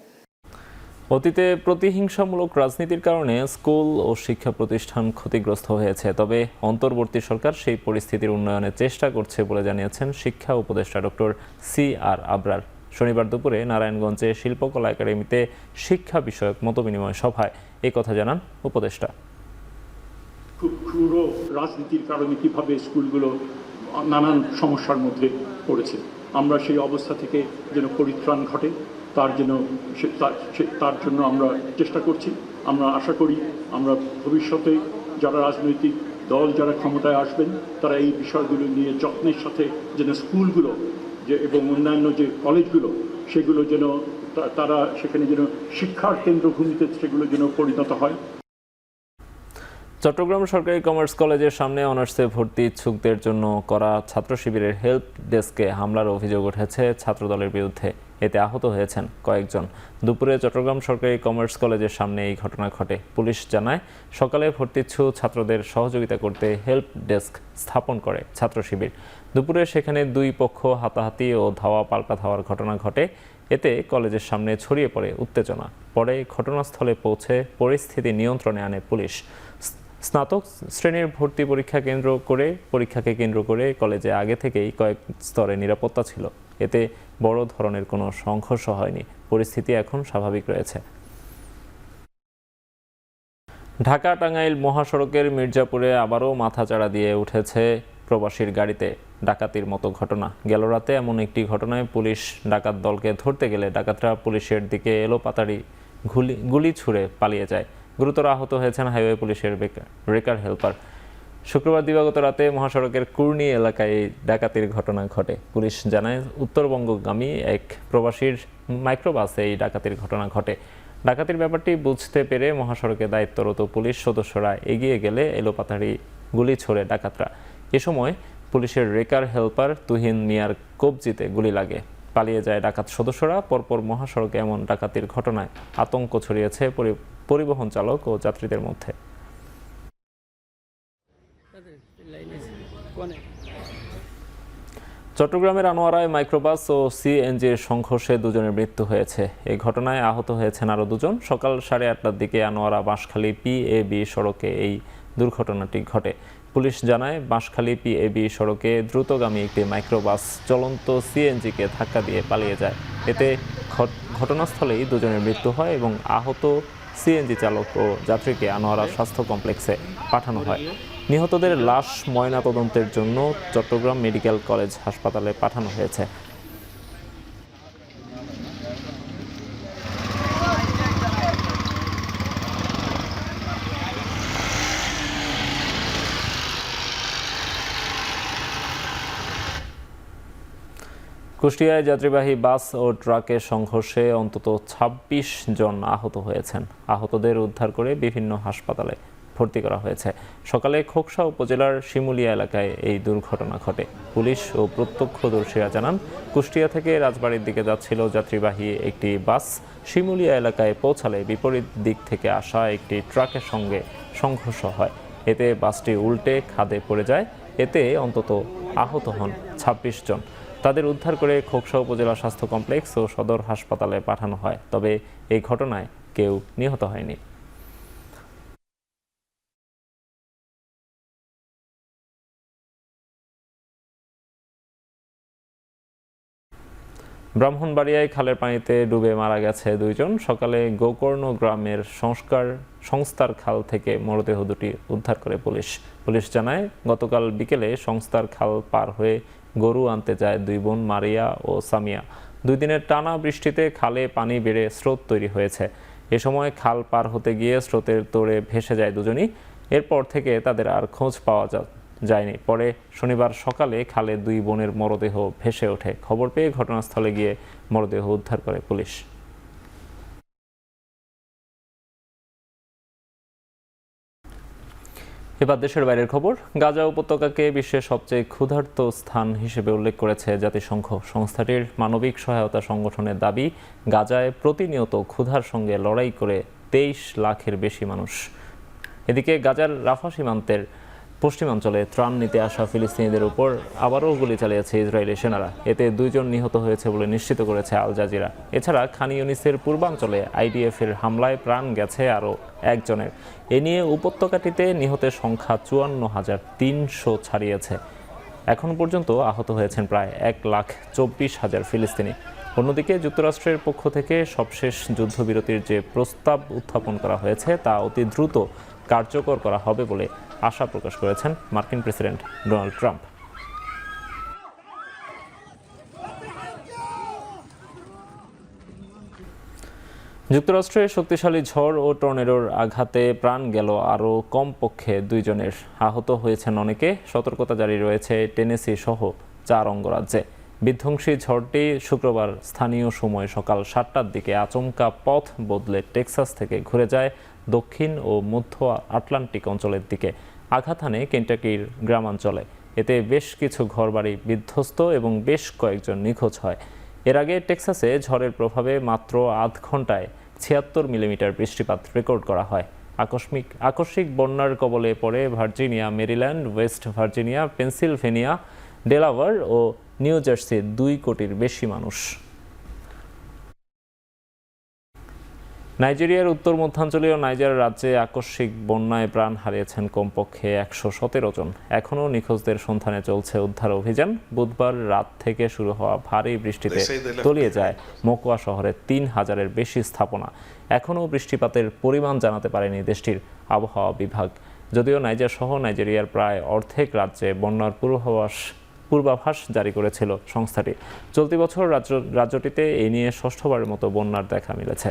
অতীতে প্রতিহিংসামূলক রাজনীতির কারণে স্কুল ও শিক্ষা প্রতিষ্ঠান ক্ষতিগ্রস্ত হয়েছে। তবে অন্তর্বর্তী সরকার সেই পরিস্থিতির উন্নয়নের চেষ্টা করছে বলে জানিয়েছেন শিক্ষা উপদেষ্টা ডক্টর CR আবরার। শনিবার দুপুরে নারায়ণগঞ্জে শিল্পকলা একাডেমিতে শিক্ষা বিষয়ক মতবিনিময় সভায় এই কথা জানান উপদেষ্টা। পুরো রাজনীতির কারণে কিভাবে স্কুলগুলো নানান সমস্যার মধ্যে পড়েছে, আমরা সেই অবস্থা থেকে যেন পরিত্রাণ ঘটে তার জন্য আমরা চেষ্টা করছি। আমরা আশা করি আমরা ভবিষ্যতে যারা রাজনৈতিক দল যারা ক্ষমতায় আসবেন তারা এই বিষয়গুলো নিয়ে যত্নের সাথে যেন স্কুলগুলো এবং অন্যান্য যে কলেজগুলো সেগুলো যেন তারা সেখানে যেন শিক্ষার কেন্দ্রভূমিতে সেগুলো যেন পরিণত হয়। চট্টগ্রাম সরকারি কমার্স কলেজের সামনে অনার্সে ভর্তি ইচ্ছুকদের জন্য করা ছাত্র শিবিরের হেল্প ডেস্কে হামলার অভিযোগ উঠেছে ছাত্রদলের বিরুদ্ধে। এতে আহত হয়েছেন কয়েকজন। দুপুরে চট্টগ্রাম সরকারি কমার্স কলেজের সামনে এই ঘটনা ঘটে। পুলিশ জানায়, সকালে ভর্তিচ্ছু ছাত্রদের সহযোগিতা করতে হেল্প ডেস্ক স্থাপন করে ছাত্র শিবির। দুপুরে সেখানে দুই পক্ষ হাতাহাতি ও ধাওয়া পাল্টা ধাওয়ার ঘটনা ঘটে। এতে কলেজের সামনে ছড়িয়ে পড়ে উত্তেজনা। পরে ঘটনাস্থলে পৌঁছে পরিস্থিতি নিয়ন্ত্রণে আনে পুলিশ। স্নাতক শ্রেণীর ভর্তি পরীক্ষাকে কেন্দ্র করে কলেজে আগে থেকেই কয়েক স্তরে নিরাপত্তা ছিল। এতে বড় ধরনের কোনো সংঘর্ষ হয়নি। পরিস্থিতি এখন স্বাভাবিক রয়েছে। ঢাকা টাঙ্গাইল মহাসড়কের মির্জাপুরে আবারও মাথাচাড়া দিয়ে উঠেছে প্রবাসীর গাড়িতে ডাকাতির মতো ঘটনা। গেল রাতে এমন একটি ঘটনায় পুলিশ ডাকাত দলকে ধরতে গেলে ডাকাতরা পুলিশের দিকে এলোপাতাড়ি গুলি ছুড়ে পালিয়ে যায়। গুরুতর আহত হয়েছেন হাইওয়ে পুলিশের রেকার হেল্পার। শুক্রবার দিবাগত রাতে মহাসড়কের কুর্নি এলাকায় এই ডাকাতির ঘটনা ঘটে। পুলিশ জানায় উত্তরবঙ্গগামী এক প্রবাসীর মাইক্রোবাসে এই ডাকাতির ঘটনা ঘটে। ডাকাতির ব্যাপারটি বুঝতে পেরে মহাসড়কে দায়িত্বরত পুলিশ সদস্যরা এগিয়ে গেলে এলোপাতাড়ি গুলি ছোড়ে ডাকাতরা। এ সময় পুলিশের রেকার হেল্পার তুহিন মিয়ার কবজিতে গুলি লাগে। পালিয়ে যায় ডাকাত সদস্যরা। পরপর মহাসড়কে এমন ডাকাতির ঘটনায় আতঙ্ক ছড়িয়েছে পরিবহন চালক ও যাত্রীদের মধ্যে। চট্টগ্রামের আনোয়ারায় মাইক্রোবাস ও সিএনজির সংঘর্ষে দুজনের মৃত্যু হয়েছে। এই ঘটনায় আহত হয়েছেন আরও দুজন। সকাল 8:30টার দিকে আনোয়ারা বাঁশখালী পিএবি সড়কে এই দুর্ঘটনাটি ঘটে। পুলিশ জানায় বাঁশখালী পিএবি সড়কে দ্রুতগামী একটি মাইক্রোবাস চলন্ত সিএনজিকে ধাক্কা দিয়ে পালিয়ে যায়। এতে ঘটনাস্থলেই দুজনের মৃত্যু হয় এবং আহত সিএনজি চালক ও যাত্রীকে আনোয়ারা স্বাস্থ্য কমপ্লেক্সে পাঠানো হয়। নিহতদের লাশ ময়নাতদন্তের জন্য চট্টগ্রাম মেডিকেল কলেজ হাসপাতালে পাঠানো হয়েছে। কুষ্টিয়ায় যাত্রীবাহী বাস ও ট্রাকের সংঘর্ষে অন্তত 26 জন আহত হয়েছেন। আহতদের উদ্ধার করে বিভিন্ন হাসপাতালে ভর্তি করা হয়েছে। সকালে খোকসা উপজেলার শিমুলিয়া এলাকায় এই দুর্ঘটনা ঘটে। পুলিশ ও প্রত্যক্ষদর্শীরা জানান, কুষ্টিয়া থেকে রাজবাড়ির দিকে যাচ্ছিল যাত্রীবাহী একটি বাস। শিমুলিয়া এলাকায় পৌঁছালে বিপরীত দিক থেকে আসা একটি ট্রাকের সঙ্গে সংঘর্ষ হয়। এতে বাসটি উল্টে খাদে পড়ে যায়। এতে অন্তত আহত হন 26 জন। তাদের উদ্ধার করে খোকসা উপজেলা স্বাস্থ্য কমপ্লেক্স ও সদর হাসপাতালে পাঠানো হয়। তবে এই ঘটনায় কেউ নিহত হয়নি। ব্রাহ্মণবাড়িয়ায় খালের পানিতে ডুবে মারা গেছে 2 জন। সকালে গোকর্ণ গ্রামের সংস্থার খাল থেকে মরদেহ দুটি উদ্ধার করে পুলিশ। পুলিশ জানায়, গতকাল বিকেলে সংস্থার খাল পার হয়ে গরু আনতে যায় 2 বোন মারিয়া ও সামিয়া। 2 দিনের টানা বৃষ্টিতে খালে পানি বেড়ে স্রোত তৈরি হয়েছে। এ সময় খাল পার হতে গিয়ে স্রোতের তোড়ে ভেসে যায় দুজনই। এরপর থেকে তাদের আর খোঁজ পাওয়া যায়নি। পরে শনিবার সকালে খালে 2 বোনের মরদেহ ভেসে ওঠে। খবর পেয়ে ঘটনাস্থলে গিয়ে মরদেহ উদ্ধার করে পুলিশ। এবার দেশের বাইরের খবর। গাজা উপত্যকাকে বিশ্বের সবচেয়ে ক্ষুধার্ত স্থান হিসেবে উল্লেখ করেছে জাতিসংঘ। সংস্থাটির মানবিক সহায়তা সংগঠনের দাবি, গাজায় প্রতিনিয়ত ক্ষুধার সঙ্গে লড়াই করে 23 লাখের বেশি মানুষ। এদিকে গাজার রাফা সীমান্তের পশ্চিমাঞ্চলে ত্রাণ নিতে আসা ফিলিস্তিনিদের উপর আবারও গুলি চালিয়েছে ইসরায়েলি সেনারা। এতে 2 জন নিহত হয়েছে বলে নিশ্চিত করেছে আল জাজিরা। এছাড়া খান ইউনিসের পূর্বাঞ্চলে আইডিএফের হামলায় প্রাণ গেছে আরও 1 জনের। এ নিয়ে উপত্যকাটিতে নিহতের সংখ্যা 54,300 ছাড়িয়েছে। এখন পর্যন্ত আহত হয়েছেন প্রায় 1,24,000 ফিলিস্তিনি। অন্যদিকে যুক্তরাষ্ট্রের পক্ষ থেকে সবশেষ যুদ্ধবিরতির যে প্রস্তাব উত্থাপন করা হয়েছে তা অতি দ্রুত কার্যকর করা হবে বলে আশা প্রকাশ করেছেন মার্কিন প্রেসিডেন্ট ডোনাল্ড ট্রাম্প। যুক্তরাষ্ট্রে শক্তিশালী ঝড় ও টর্নেডোর আঘাতে প্রাণ গেল আরও কমপক্ষে 2 জনের। আহত হয়েছেন অনেকে। সতর্কতা জারি রয়েছে টেনেসি সহ 4 অঙ্গরাজ্যে। বিধ্বংসী ঝড়টি শুক্রবার স্থানীয় সময় সকাল 7টার দিকে আচমকা পথ বদলে টেক্সাস থেকে ঘুরে যায় দক্ষিণ ও মধ্য আটলান্টিক অঞ্চলের দিকে। আঘাত হানে কেন্টাকির গ্রামাঞ্চলে। এতে বেশ কিছু ঘরবাড়ি বিধ্বস্ত এবং বেশ কয়েকজন নিখোঁজ হয়। এর আগে টেক্সাসে ঝড়ের প্রভাবে মাত্র আধ ঘন্টায় 76 মিলিমিটার বৃষ্টিপাত রেকর্ড করা হয়। আকস্মিক বন্যার কবলে পড়ে Virginia, Maryland, West Virginia, Pennsylvania, Delaware ও নিউ জার্সির 2 কোটির বেশি মানুষ। নাইজেরিয়ার উত্তর মধ্যাঞ্চলীয় নাইজার রাজ্যে আকস্মিক বন্যায় প্রাণ হারিয়েছেন কমপক্ষে 117 জন। এখনও নিখোঁজদের সন্ধানে চলছে উদ্ধার অভিযান। বুধবার রাত থেকে শুরু হওয়া ভারী বৃষ্টিতে তলিয়ে যায় মোকোয়া শহরের 3000-এর বেশি স্থাপনা। এখনও বৃষ্টিপাতের পরিমাণ জানাতে পারেনি দেশটির আবহাওয়া বিভাগ। যদিও নাইজার সহ নাইজেরিয়ার প্রায় অর্ধেক রাজ্যে বন্যার পূর্বাভাস জারি করেছিল সংস্থাটি। চলতি বছর রাজ্যটিতে এ নিয়ে ষষ্ঠবারের মতো বন্যার দেখা মিলেছে।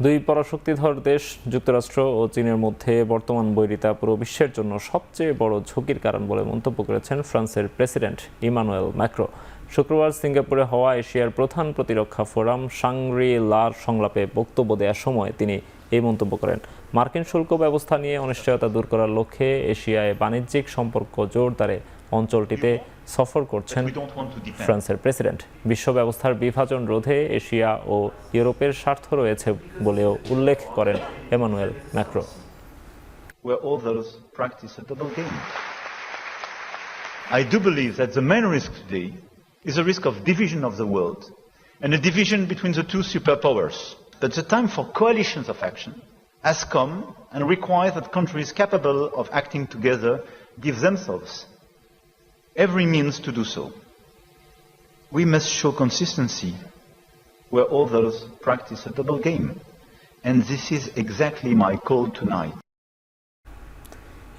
দুই পরাশক্তিধর দেশ যুক্তরাষ্ট্র ও চীনের মধ্যে বর্তমান বৈরিতা পুরো বিশ্বের জন্য সবচেয়ে বড় ঝুঁকির কারণ বলে মন্তব্য করেছেন ফ্রান্সের প্রেসিডেন্ট ইমানুয়েল ম্যাক্রো। শুক্রবার সিঙ্গাপুরে হওয়া এশিয়ার প্রধান প্রতিরক্ষা ফোরাম শাংরি-লার সংলাপে বক্তব্য দেওয়ার সময় তিনি এই মন্তব্য করেন। মার্কিন শুল্ক ব্যবস্থা নিয়ে অনিশ্চয়তা দূর করার লক্ষ্যে এশিয়ায় বাণিজ্যিক সম্পর্ক জোরদারে অঞ্চলটিতে সফর করছেন ফ্রান্সের প্রেসিডেন্ট। বিশ্ব ব্যবস্থার বিভাজন রোধে এশিয়া ও ইউরোপের স্বার্থ রয়েছে বলেও উল্লেখ করেন Emmanuel macro. I do believe that the main risk today is a risk of division of the world and a division between the two superpowers. That the time for coalitions of action has come and requires that countries capable of acting together give themselves every means to do so. We must show consistency where others practice a double game. And this is exactly my call tonight.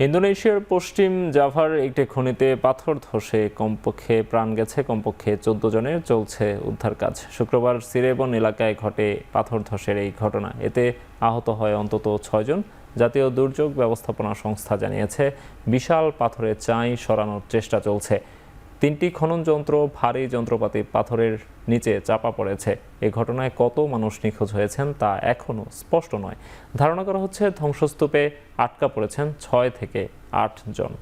ইন্দোনেশিয়ার পশ্চিম জাভার একটি খনিতে পাথর ধসে কমপক্ষে প্রাণ গেছে 14 জনের, চলছে উদ্ধার কাজ। শুক্রবার সিরেবন এলাকায় ঘটে পাথর ধসের এই ঘটনা। এতে আহত হয় অন্তত 6 জন। জাতীয় দুর্যোগ ব্যবস্থাপনা সংস্থা জানিয়েছে বিশাল পাথরের চাই সরানোর চেষ্টা চলছে। 3টি খনন যন্ত্র, ভারী যন্ত্রপাতি পাথরের নিচে চাপা পড়েছে। এই ঘটনায় কত মানুষ নিখোঁজ হয়েছেন তা এখনও স্পষ্ট নয়। ধারণা করা হচ্ছে ধ্বংসস্তূপে আটকা পড়েছেন 6 থেকে 8 জন।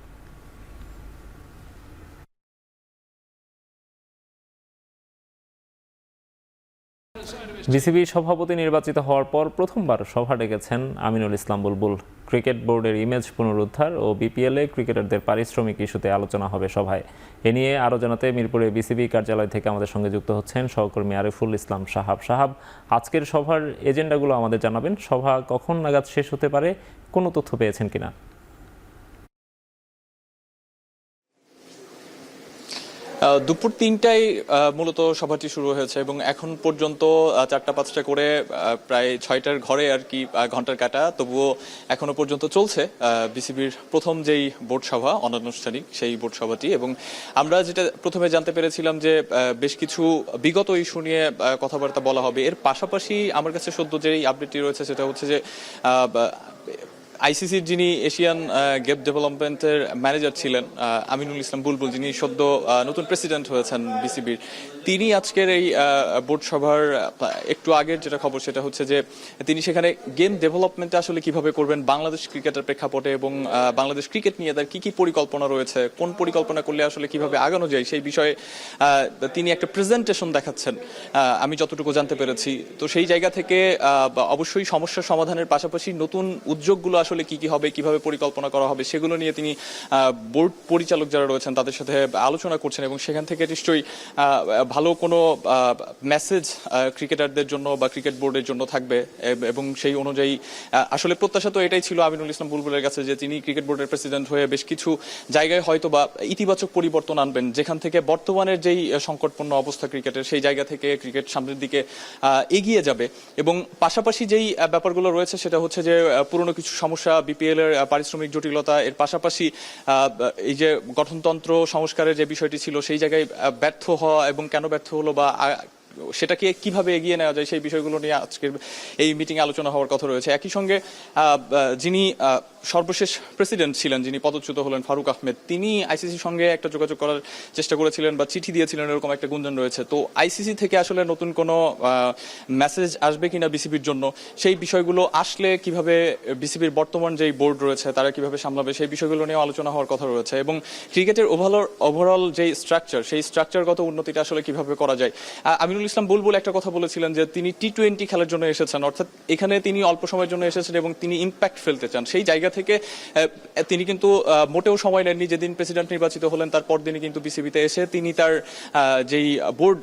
বিসিবি সভাপতি নির্বাচিত হওয়ার পর প্রথমবার সভা ডেকেছেন আমিনুল ইসলাম বুলবুল। ক্রিকেট বোর্ডের ইমেজ পুনরুদ্ধার ও বিপিএলে ক্রিকেটারদের পারিশ্রমিক ইস্যুতে আলোচনা হবে সভায়। এ নিয়ে আরও জানাতে মিরপুরে বিসিবি কার্যালয় থেকে আমাদের সঙ্গে যুক্ত হচ্ছেন সহকর্মী আরিফুল ইসলাম সাহাব। আজকের সভার এজেন্ডাগুলো আমাদের জানাবেন। সভা কখন নাগাদ শেষ হতে পারে, কোনো তথ্য পেয়েছেন কিনা? দুপুর 3টায় মূলত সভাটি শুরু হয়েছে এবং এখন পর্যন্ত 4টা-5টা করে প্রায় 6টার ঘরে আর কি ঘন্টার কাটা, তবুও এখনো পর্যন্ত চলছে বিসিবির প্রথম যেই বোর্ড সভা অনানুষ্ঠানিক সেই বোর্ড সভাটি। এবং আমরা যেটা প্রথমে জানতে পেরেছিলাম যে বেশ কিছু বিগত ইস্যু নিয়ে কথাবার্তা বলা হবে। এর পাশাপাশি আমার কাছে সদ্য যেই আপডেটটি রয়েছে সেটা হচ্ছে যে আইসিসির যিনি এশিয়ান গেম ডেভেলপমেন্টের ম্যানেজার ছিলেন আমিনুল ইসলাম বুলবুল, যিনি সদ্য নতুন প্রেসিডেন্ট হয়েছেন বিসিবির, তিনি আজকের এই বোর্ড সভার একটু আগের যেটা খবর সেটা হচ্ছে যে তিনি সেখানে গেম ডেভেলপমেন্টে আসলে কিভাবে করবেন বাংলাদেশ ক্রিকেটের প্রেক্ষাপটে এবং বাংলাদেশ ক্রিকেট নিয়ে তার কি পরিকল্পনা রয়েছে, কোন পরিকল্পনা করলে আসলে কিভাবে আগানো যায় সেই বিষয়ে তিনি একটা প্রেজেন্টেশন দেখাচ্ছেন আমি যতটুকু জানতে পেরেছি। তো সেই জায়গা থেকে অবশ্যই সমস্যার সমাধানের পাশাপাশি নতুন উদ্যোগগুলো আসলে কি হবে, কিভাবে পরিকল্পনা করা হবে সেগুলো নিয়ে তিনি বোর্ড পরিচালক যারা রয়েছেন তাদের সাথে আলোচনা করছেন এবং সেখান থেকে নিশ্চয়ই ভালো কোনো মেসেজ ক্রিকেটারদের জন্য বা ক্রিকেট বোর্ডের জন্য থাকবে। এবং সেই অনুযায়ী আসলে প্রত্যাশা তো এটাই ছিল আমিনুল ইসলাম বুলবুলের কাছে যে তিনি ক্রিকেট বোর্ডের প্রেসিডেন্ট হয়ে বেশ কিছু জায়গায় হয়তো বা ইতিবাচক পরিবর্তন আনবেন, যেখান থেকে বর্তমানের যেই সংকটপূর্ণ অবস্থা ক্রিকেটের সেই জায়গা থেকে ক্রিকেট সামনের দিকে এগিয়ে যাবে। এবং পাশাপাশি যেই ব্যাপারগুলো রয়েছে সেটা হচ্ছে যে পুরনো কিছু সমস্যা, বিপিএল এর পারিশ্রমিক জটিলতা, এর পাশাপাশি এই যে গঠনতন্ত্র সংস্কারের যে বিষয়টি ছিল সেই জায়গায় ব্যর্থ হওয়া এবং কেন ব্যর্থ হলো বা সেটাকে কিভাবে এগিয়ে নেওয়া যায় সেই বিষয়গুলো নিয়ে আজকের এই মিটিংয়ে আলোচনা হওয়ার কথা রয়েছে। একই সঙ্গে যিনি সর্বশেষ প্রেসিডেন্ট ছিলেন, যিনি পদচ্যুত হলেন ফারুক আহমেদ, তিনি আইসিসির সঙ্গে একটা যোগাযোগ করার চেষ্টা করেছিলেন বা চিঠি দিয়েছিলেন এরকম একটা গুঞ্জন রয়েছে। তো আইসিসি থেকে আসলে নতুন কোনো মেসেজ আসবে কিনা বিসিবির জন্য, সেই বিষয়গুলো আসলে কিভাবে বিসিবির বর্তমান যেই বোর্ড রয়েছে তারা কিভাবে সামলাবে সেই বিষয়গুলো নিয়ে আলোচনা হওয়ার কথা রয়েছে। এবং ক্রিকেটের ওভারঅল যেই স্ট্রাকচার সেই স্ট্রাকচারগত উন্নতিটা আসলে কিভাবে করা যায়। আমিনুল ইসলাম বুলবুল একটা কথা বলেছিলেন যে তিনি টি-20 খেলার জন্য এসেছেন, অর্থাৎ এখানে তিনি অল্প সময়ের জন্য এসেছেন এবং তিনি ইম্প্যাক্ট ফেলতে চান। সেই জায়গা থেকে তিনি কিন্তু মোটেও সময় নেননি। যেদিন প্রেসিডেন্ট নির্বাচিত হলেন তার পরদিনই কিন্তু বিসিবিতে এসে তিনি তার যেই বোর্ড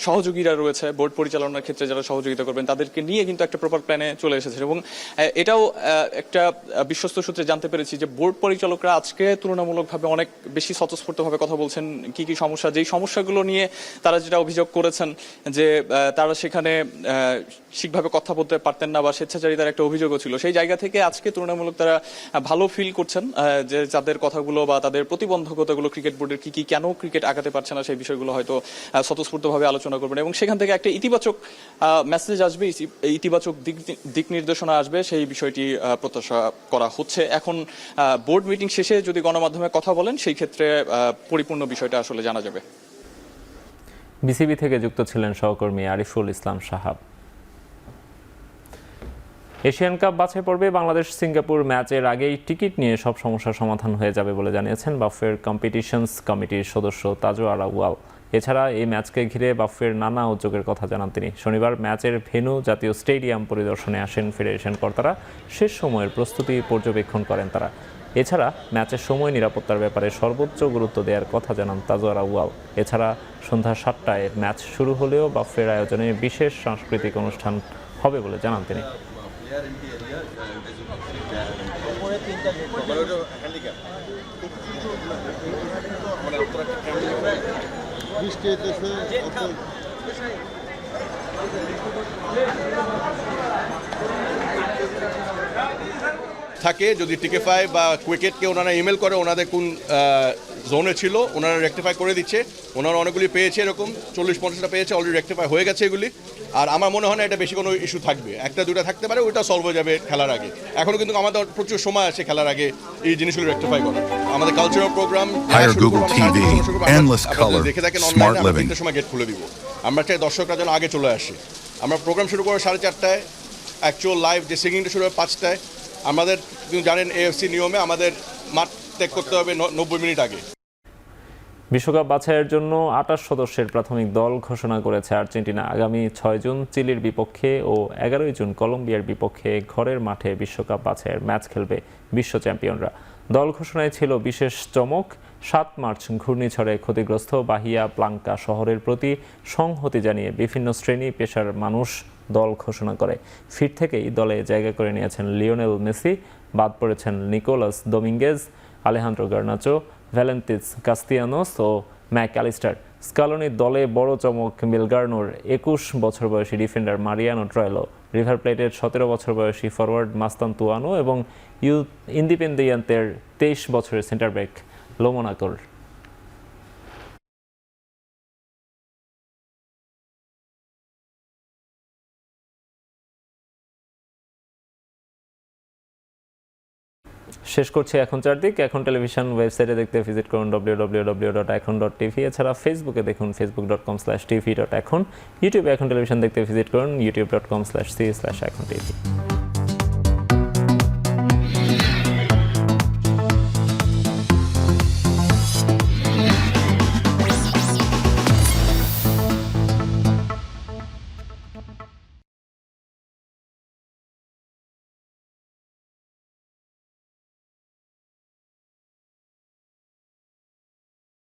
সহযোগীরা রয়েছে বোর্ড পরিচালনার ক্ষেত্রে যারা সহযোগিতা করবেন তাদেরকে নিয়ে কিন্তু একটা প্রপার প্ল্যানে চলে এসেছে এবং এটাও একটা বিশ্বস্ত সূত্রে জানতে পেরেছি যে বোর্ড পরিচালকরা আজকে তুলনামূলকভাবে অনেক বেশি স্বতঃস্ফূর্তভাবে কথা বলছেন কি কি সমস্যা, যেই সমস্যাগুলো নিয়ে তারা যেটা অভিযোগ করেছেন যে তারা সেখানে ঠিকভাবে কথা বলতে পারতেন না বা স্বেচ্ছাচারিতার একটা অভিযোগও ছিল, সেই জায়গা থেকে আজকে তুলনামূলক তারা ভালো ফিল করছেন যে যাদের কথাগুলো বা তাদের প্রতিবন্ধকতাগুলো ক্রিকেট বোর্ডের কি কেন ক্রিকেট আগাতে পারছে না সেই বিষয়গুলো হয়তো স্বতঃস্ফূর্তভাবে আলোচনা করবেন এবং সেখান থেকে একটা ইতিবাচক মেসেজ আসবে, ইতিবাচক দিক নির্দেশনা আসবে, সেই বিষয়টি প্রত্যাশা করা হচ্ছে। এখন বোর্ড মিটিং শেষে যদি গণমাধ্যমে কথা বলেন সেই ক্ষেত্রে পরিপূর্ণ বিষয়টা আসলে জানা যাবে। বিসিবি থেকে যুক্ত ছিলেন সহকর্মী আরিফুল ইসলাম সাহাব। এশিয়ান কাপ বাছাই পর্বে বাংলাদেশ সিঙ্গাপুর ম্যাচের আগেই টিকিট নিয়ে সব সমস্যার সমাধান হয়ে যাবে বলে জানিয়েছেন বাফের কম্পিটিশনস কমিটির সদস্য তাজু আরাওয়াল। এছাড়া এই ম্যাচকে ঘিরে বাফের নানা উদ্যোগের কথা জানান তিনি। শনিবার ম্যাচের ভেন্যু জাতীয় স্টেডিয়াম পরিদর্শনে আসেন ফেডারেশন কর্তারা, শেষ সময়ের প্রস্তুতি পর্যবেক্ষণ করেন তারা। এছাড়া ম্যাচের সময় নিরাপত্তার ব্যাপারে সর্বোচ্চ গুরুত্ব দেওয়ার কথা জানান তাজু আরাওয়াল। এছাড়া সন্ধ্যা 7টায় ম্যাচ শুরু হলেও বাফের আয়োজনে বিশেষ সাংস্কৃতিক অনুষ্ঠান হবে বলে জানান তিনি। থাকে যদি টিকেফাই বা কুইকেটকে ওনারা ইমেল করে ওনাদের কোন জোনে ছিল ওনারা রেকটিফাই করে দিচ্ছে। ওনারা অনেকগুলি পেয়েছে, এরকম 40-50টা পেয়েছে, অলরেডি রেকটিফাই হয়ে গেছে এগুলি। আর আমার মনে হয় না এটা বেশি কোনো ইস্যু থাকবে, 1-2টা থাকতে পারে, ওইটা সলভ হয়ে যাবে খেলার আগে। এখনও কিন্তু আমাদের প্রচুর সময় আছে খেলার আগে এই জিনিসগুলো রেকটিফাই করার। আমাদের কালচারাল প্রোগ্রাম দেখে থাকেন অনলাইনে, আমরা 3টার সময় গেট খুলে দিব। আমরা চাই দর্শকরা যেন আগে চলে আসে। আমরা প্রোগ্রাম শুরু করবো 4:30টায়, অ্যাকচুয়াল লাইভ যে সিঙ্গিংটা শুরু হবে 5টায়। আমাদের জানেন এএফসি নিয়মে আমাদের মাঠ ত্যাগ করতে হবে 90 মিনিট আগে। বিশ্বকাপ বাছাইয়ের জন্য 28 সদস্যের প্রাথমিক দল ঘোষণা করেছে আর্জেন্টিনা। আগামী 6 জুন চিলির বিপক্ষে ও 11 জুন কলম্বিয়ার বিপক্ষে ঘরের মাঠে বিশ্বকাপ বাছাইয়ের ম্যাচ খেলবে বিশ্ব চ্যাম্পিয়নরা। দল ঘোষণায় ছিল বিশেষ চমক। 7 মার্চ ঘূর্ণিঝড়ে ক্ষতিগ্রস্ত বাহিয়া ব্লাঙ্কা শহরের প্রতি সংহতি জানিয়ে বিভিন্ন শ্রেণী পেশার মানুষ দল ঘোষণা করে। ফিট থেকেই দলে জায়গা করে নিয়েছেন লিওনেল মেসি, বাদ পড়েছেন নিকোলাস ডোমিঙ্গেজ, আলেহান্দ্রো গার্নাচো, ভ্যালেন্তিস কাস্তিয়ানোস ও ম্যাক অ্যালিস্টার। স্কালোনির দলে বড় চমক মিলগার্নোর 21 বছর বয়সী ডিফেন্ডার মারিয়ানো ট্রয়েলো, রিভার প্লেটের 17 বছর বয়সী ফরওয়ার্ড মাস্তান্তুয়ানো এবং ইন্ডিপেন্দিয়েন্তের 23 বছরের সেন্টার ব্যাক লোমোনাকোর। শেষ করছি এখন চারদিক। এখন টেলিভিশন ওয়েবসাইটে দেখতে ভিজিট করুন www.ekhon.tv। এছাড়া ফেসবুকে দেখুন facebook.com/tv.ekhon। ইউটিউবে এখন টেলিভিশন দেখতে ভিজিট করুন youtube.com/c/ekhon tv।